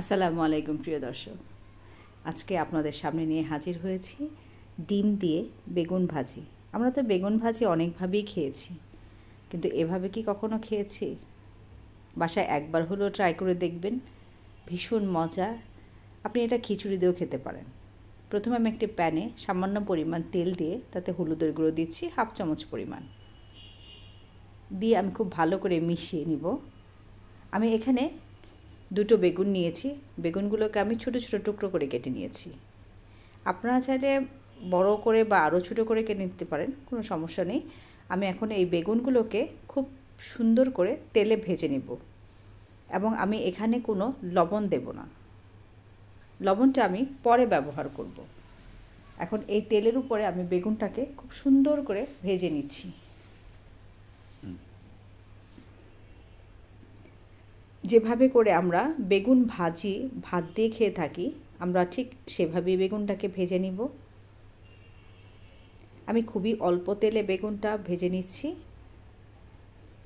আসসালামু আলাইকুম প্রিয় দর্শক। আজকে আপনাদের সামনে নিয়ে হাজির হয়েছি ডিম দিয়ে বেগুন ভাজি। আমরা তো বেগুন ভাজি অনেকভাবেই খেয়েছি, কিন্তু এভাবে কি কখনো খেয়েছি? বাসায় একবার হলেও ট্রাই করে দেখবেন, ভীষণ মজা। আপনি এটা খিচুড়ি দিয়েও খেতে পারেন। প্রথমে আমি একটি প্যানে সামান্য পরিমাণ তেল দিয়ে তাতে হলুদের গুঁড়ো দিচ্ছি 1/2 চামচ পরিমাণ, দিয়ে আমি খুব ভালো করে মিশিয়ে নিব। আমি এখানে 2টো বেগুন নিয়েছি। বেগুনগুলোকে আমি ছোটো ছোটো টুকরো করে কেটে নিয়েছি। আপনারা চাইলে বড় করে বা আরও ছোটো করে কেটে নিতে পারেন, কোনো সমস্যা নেই। আমি এখন এই বেগুনগুলোকে খুব সুন্দর করে তেলে ভেজে নেব, এবং আমি এখানে কোনো লবণ দেব না। লবণটা আমি পরে ব্যবহার করব। এখন এই তেলের উপরে আমি বেগুনটাকে খুব সুন্দর করে ভেজে নিচ্ছি। যেভাবে করে আমরা বেগুন ভাজি ভাত দিয়ে খেয়ে থাকি, আমরা ঠিক সেভাবেই বেগুনটাকে ভেজে নিব। আমি খুবই অল্প তেলে বেগুনটা ভেজে নিচ্ছি।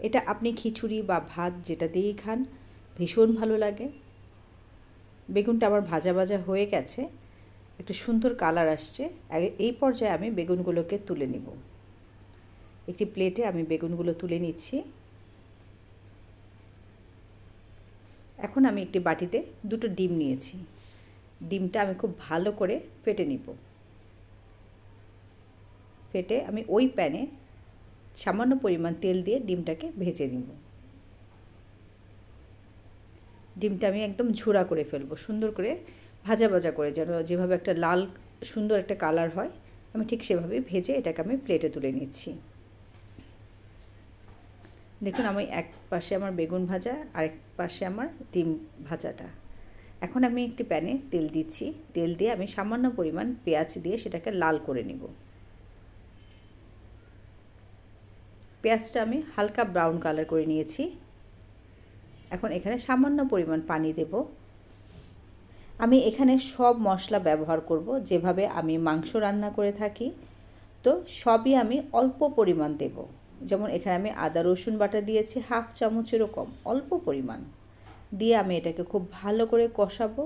এটা আপনি খিচুড়ি বা ভাত যেটা দিয়েই খান, ভীষণ ভালো লাগে। বেগুনটা আবার ভাজা ভাজা হয়ে গেছে, একটা সুন্দর কালার আসছে। এই পর্যায়ে আমি বেগুনগুলোকে তুলে নিব। একটি প্লেটে আমি বেগুনগুলো তুলে নিচ্ছি। এখন আমি একটি বাটিতে 2টো ডিম নিয়েছি। ডিমটা আমি খুব ভালো করে ফেটে নিব। ফেটে আমি ওই প্যানে সামান্য পরিমাণ তেল দিয়ে ডিমটাকে ভেজে নিব। ডিমটা আমি একদম ঝুরা করে ফেলবো, সুন্দর করে ভাজা ভাজা করে, যেন যেভাবে একটা লাল সুন্দর একটা কালার হয়, আমি ঠিক সেভাবে ভেজে এটাকে আমি প্লেটে তুলে নিচ্ছি। দেখুন, আমি এক পাশে আমার বেগুন ভাজা, আরেক পাশে আমার ডিম ভাজাটা। এখন আমি একটি প্যানে তেল দিচ্ছি। তেল দিয়ে আমি সামান্য পরিমাণ পেঁয়াজ দিয়ে সেটাকে লাল করে নিব। পেঁয়াজটা আমি হালকা ব্রাউন কালার করে নিয়েছি। এখন এখানে সামান্য পরিমাণ পানি দেব। আমি এখানে সব মশলা ব্যবহার করব যেভাবে আমি মাংস রান্না করে থাকি, তো সবই আমি অল্প পরিমাণ দেব। যেমন এখানে আমি আদা রসুন বাটা দিয়েছি 1/2 চামচেরও কম, অল্প পরিমাণ দিয়ে আমি এটাকে খুব ভালো করে কষাবো।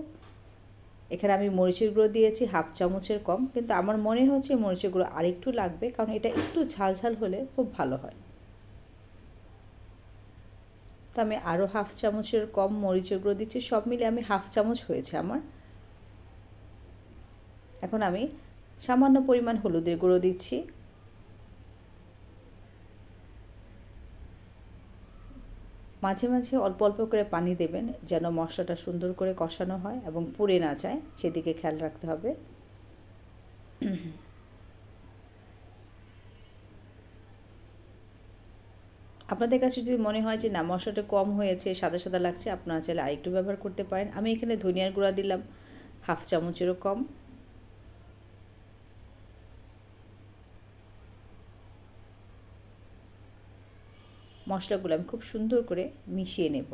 এখানে আমি মরিচের গুঁড়ো দিয়েছি 1/2 চামচের কম, কিন্তু আমার মনে হচ্ছে মরিচের গুঁড়ো আরেকটু লাগবে, কারণ এটা একটু ঝাল ঝাল হলে খুব ভালো হয়। তো আমি আরও 1/2 চামচের কম মরিচের গুঁড়ো দিচ্ছি। সব মিলে আমি 1/2 চামচ হয়েছে আমার। এখন আমি সামান্য পরিমাণ হলুদের গুঁড়ো দিচ্ছি। মাঝে মাঝে অল্প অল্প করে পানি দেবেন, যেন মশলাটা সুন্দর করে কষানো হয় এবং পুড়ে না যায়, সেদিকে খেয়াল রাখতে হবে। আপনাদের কাছে যদি মনে হয় যে না, মশলাটা কম হয়েছে, সাদা সাদা লাগছে, আপনারা চাইলে আরেকটু ব্যবহার করতে পারেন। আমি এখানে ধনিয়ার গুঁড়া দিলাম 1/2 চামচেরও কম। মশলাগুলো আমি খুব সুন্দর করে মিশিয়ে নেব।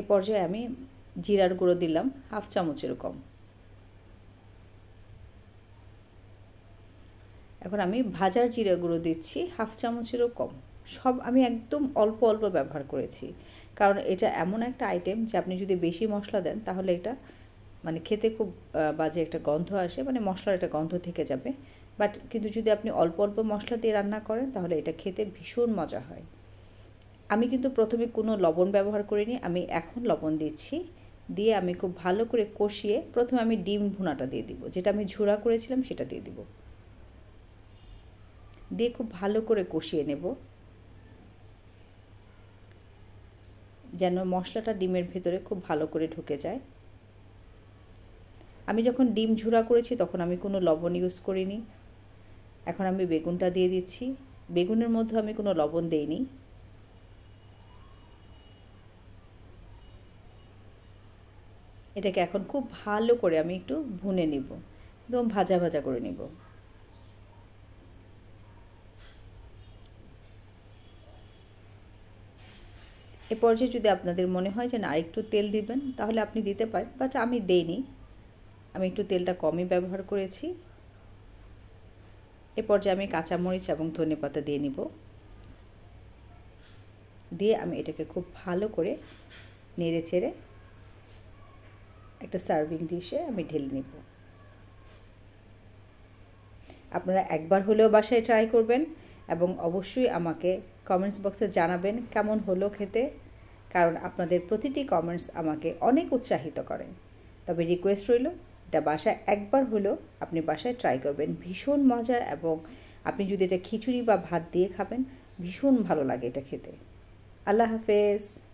এ পর্যায়ে আমি জিরার গুঁড়ো দিলাম 1/2 চামচেরও কম। এখন আমি ভাজার জিরা গুঁড়ো দিচ্ছি 1/2 চামচেরও কম। সব আমি একদম অল্প অল্প ব্যবহার করেছি, কারণ এটা এমন একটা আইটেম যে আপনি যদি বেশি মশলা দেন তাহলে এটা মানে খেতে খুব বাজে একটা গন্ধ আসে, মানে মশলার একটা গন্ধ থেকে যাবে। কিন্তু যদি আপনি অল্প অল্প মশলা দিয়ে রান্না করেন তাহলে এটা খেতে ভীষণ মজা হয়। আমি কিন্তু প্রথমে কোনো লবণ ব্যবহার করিনি, আমি এখন লবণ দিচ্ছি। দিয়ে আমি খুব ভালো করে কষিয়ে প্রথমে আমি ডিম ভুনাটা দিয়ে দিব, যেটা আমি ঝুরা করেছিলাম সেটা দিয়ে দিব। দিয়ে খুব ভালো করে কষিয়ে নেব, যেন মশলাটা ডিমের ভেতরে খুব ভালো করে ঢুকে যায়। আমি যখন ডিম ঝুরা করেছি তখন আমি কোনো লবণ ইউজ করিনি। এখন আমি বেগুনটা দিয়ে দিচ্ছি। বেগুনের মধ্যে আমি কোনো লবণ দেইনি। এটাকে এখন খুব ভালো করে আমি একটু ভুনে নিব, একদম ভাজা ভাজা করে নিব। এ পর্যায়ে যদি আপনাদের মনে হয় যে না আরেকটু তেল দিবেন, তাহলে আপনি দিতে পারেন, বাট আমি দেইনি, আমি একটু তেলটা কমই ব্যবহার করেছি। এ পর্যায়ে আমি কাঁচামরিচ এবং ধনেপাতা দিয়ে নিব। দিয়ে আমি এটাকে খুব ভালো করে নেড়ে চেড়ে একটা সার্ভিং ডিশে আমি ঢেলে নেব। আপনারা একবার হলেও বাসায় ট্রাই করবেন এবং অবশ্যই আমাকে কমেন্টস বক্সে জানাবেন কেমন হলো খেতে, কারণ আপনাদের প্রতিটি কমেন্টস আমাকে অনেক উৎসাহিত করে। তবে রিকোয়েস্ট রইল, এটা বাসায় একবার হলেও আপনি বাসায় ট্রাই করবেন, ভীষণ মজা। এবং আপনি যদি এটা খিচুড়ি বা ভাত দিয়ে খাবেন, ভীষণ ভালো লাগে এটা খেতে। আল্লাহ হাফেজ।